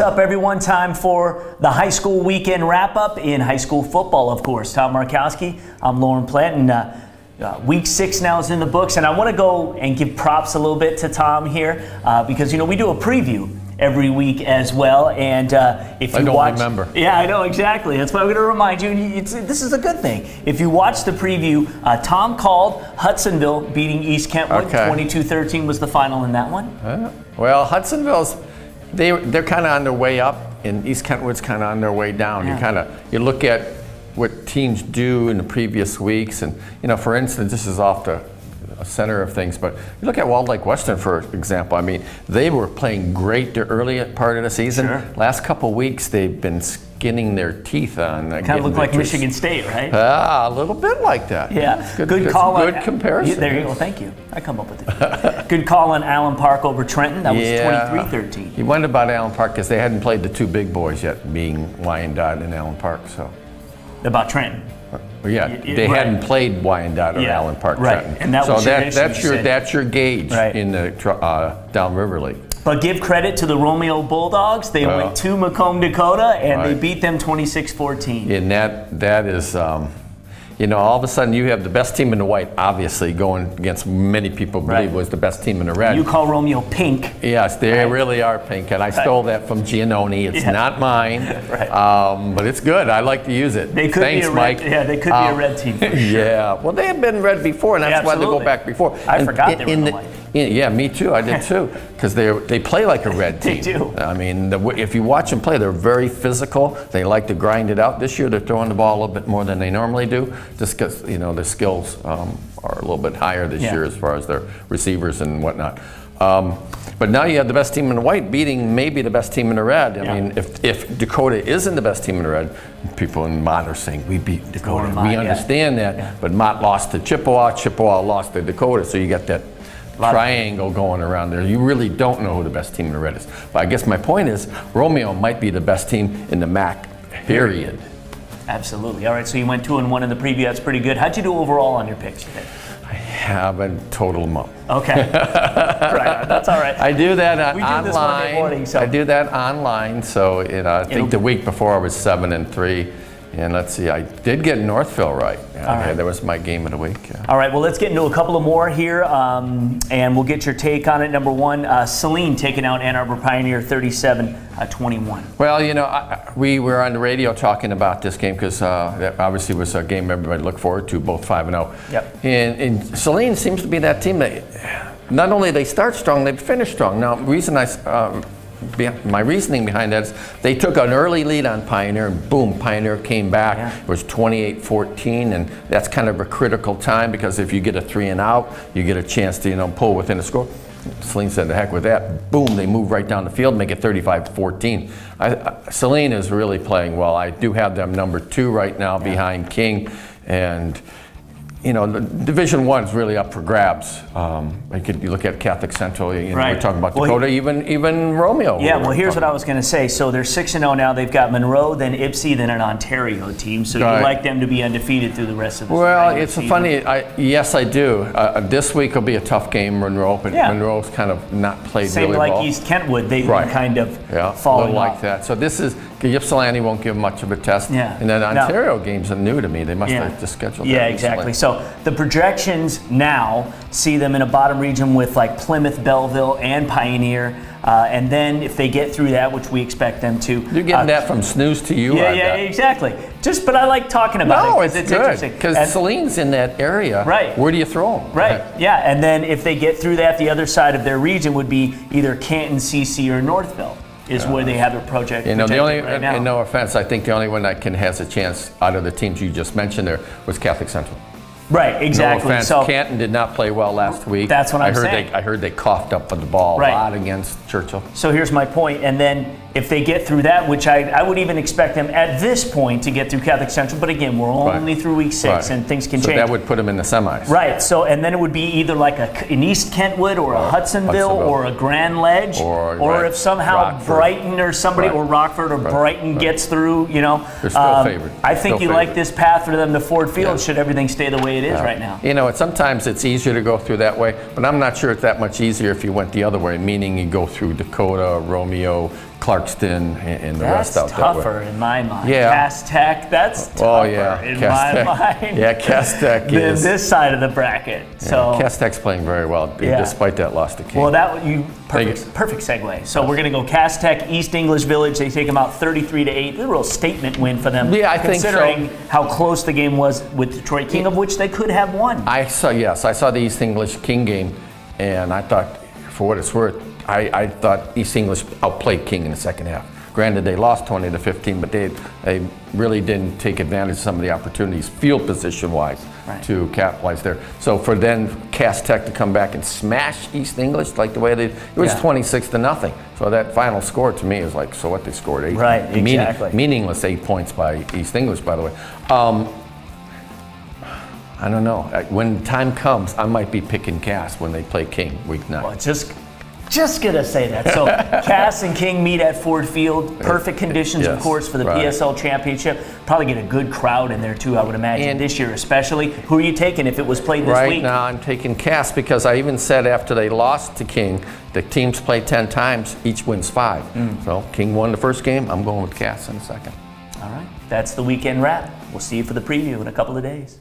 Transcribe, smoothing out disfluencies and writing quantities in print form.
up, everyone? Time for the high school weekend wrap-up in high school football, of course. Tom Markowski, I'm Lauren Plant, and week 6 now is in the books. And I want to go and give props a little bit to Tom here because, you know, we do a preview every week as well. And if you remember. Yeah, I know, exactly. That's why I'm going to remind you. And this is a good thing. If you watch the preview, Tom called Hudsonville beating East Kentwood. Okay. 22-13 was the final in that one. Well, Hudsonville's, they're kind of on their way up, and East Kentwood's kind of on their way down. Yeah. You look at what teams do in the previous weeks, and you know, for instance, this is off the center of things, but you look at Walled Lake Western, for example. I mean, they were playing great the early part of the season. Sure. Last couple weeks, they've been skinning their teeth on. Kind of look like Michigan State, right? A little bit like that. Yeah. Good call. Good comparison. There you go. Thank you. I come up with it. Good call on Allen Park over Trenton. That was 23-13. You wondered about Allen Park because they hadn't played the two big boys yet, being Wyandotte and Allen Park. So. About Trenton. Yeah, they hadn't played Wyandotte or Allen Park. Right, Trenton. and that was that's your gauge in the Downriver League. But give credit to the Romeo Bulldogs. They went to Macomb, Dakota, and they beat them 26-14. And that is, you know, all of a sudden you have the best team in the white, obviously, going against many people believe was the best team in the red. You call Romeo pink. Yes, they really are pink, and I stole that from Giannone. It's not mine, but it's good. I like to use it. They could Thanks, be a Mike. Yeah, they could be a red team. For sure. Yeah, well, they have been red before, and that's why they go back before. I forgot they were in the white. Yeah, me too. I did too, because they play like a red team. They do. I mean, if you watch them play, they're very physical. They like to grind it out. This year, they're throwing the ball a little bit more than they normally do, just because you know their skills are a little bit higher this year as far as their receivers and whatnot. But now you have the best team in the white beating maybe the best team in the red. I mean, if Dakota isn't the best team in the red, people in Mott are saying, we beat Dakota. We understand that, but Mott lost to Chippewa, Chippewa lost to Dakota, so you got that triangle going around there. You really don't know who the best team in the red is. But I guess my point is, Romeo might be the best team in the MAC, period. Absolutely. All right, so you went 2-1 in the preview. That's pretty good. How'd you do overall on your picks today? I haven't totaled them up. Okay. Right, that's all right. I do that we online. Do this Monday morning, so. I do that online, so you know, I think the week before I was 7-3. And let's see, I did get Northville right. That was my game of the week. All right, well, let's get into a couple of more here, and we'll get your take on it. Number one, Saline taking out Ann Arbor Pioneer 37-21. Well, you know, we were on the radio talking about this game because that obviously was a game everybody looked forward to, both 5-0. Yep. And Saline seems to be that team that not only they start strong, they finish strong. Now, the reason my reasoning behind that is they took an early lead on Pioneer, and boom, Pioneer came back. Yeah. It was 28-14, and that's kind of a critical time because if you get a 3 and out, you get a chance to pull within a score. Saline said, "The heck with that!" Boom, they move right down the field, make it 35-14. Saline is really playing well. I do have them number 2 right now behind King, and you know, the Division I is really up for grabs. You look at Catholic Central, we're talking about Dakota, even Romeo. Yeah, well, here's what I was going to say. So they're 6-0 now. They've got Monroe, then Ypsi, then an Ontario team. So you like them to be undefeated through the rest of the season? Well, it's funny. Yes, I do. This week will be a tough game, Monroe, but Monroe's kind of not played really well. Same like East Kentwood. They've been kind of falling like that. So this is, Ypsilanti won't give much of a test. Yeah. And then Ontario games are new to me. They must have just scheduled that. Yeah, exactly. So the projections now see them in a bottom region with like Plymouth, Belleville, and Pioneer. And then if they get through that, which we expect them to. You're getting that from snooze to you. Yeah, exactly. But I like talking about it. No, it's good. Because Saline's in that area. Right. Where do you throw them? Right. Yeah. And then if they get through that, the other side of their region would be either Canton, CC, or Northville. Is where they have it projected. The only, right now. And no offense, I think the only one that has a chance out of the teams you just mentioned there was Catholic Central. Right, exactly. No offense, so Canton did not play well last week. That's what I'm saying. I heard they coughed up on the ball a lot against Churchill. So here's my point, and then if they get through that, which I would even expect them at this point to get through Catholic Central, but again, we're only through week 6 and things can change. So that would put them in the semis. Right, so and then it would be either like an East Kentwood or a Hudsonville or a Grand Ledge, or if somehow Rockford. Brighton or somebody, or Rockford or Brighton gets through, They're still favored. I think you like this path for them to Ford Field should everything stay the way it is right now. Sometimes it's easier to go through that way, but I'm not sure it's that much easier if you went the other way, meaning you go through Dakota, Romeo, Clarkston and the That's rest out that way. tougher in my mind. Yeah. Cass Tech, that's tougher in my mind. Yeah, Cass Tech than is. this side of the bracket. So Cass Tech's playing very well, despite that loss to King. well, perfect segue. So we're going to go Cass Tech, East English Village. They take them out 33-8. A real statement win for them. Yeah, I think so. Considering how close the game was with Detroit King, of which they could have won. I saw the East English King game, and I thought, for what it's worth, I thought East English outplayed King in the second half. Granted, they lost 20-15, but they really didn't take advantage of some of the opportunities, field position-wise, to capitalize there. So for then Cass Tech to come back and smash East English like the way they did, it was 26-0. So that final score to me is like, so what, they scored 8? Right, exactly. Meaningless 8 points by East English, by the way. I don't know. When time comes, I might be picking Cass when they play King week 9. Well, just gonna say that. So Cass and King meet at Ford Field. Perfect conditions, of course, for the PSL Championship. Probably get a good crowd in there too, I would imagine, and this year especially. Who are you taking if it was played this week? Right now, I'm taking Cass because I even said after they lost to King, the teams play 10 times, each wins 5. So King won the first game. I'm going with Cass in the second. All right, that's the weekend wrap. We'll see you for the preview in a couple of days.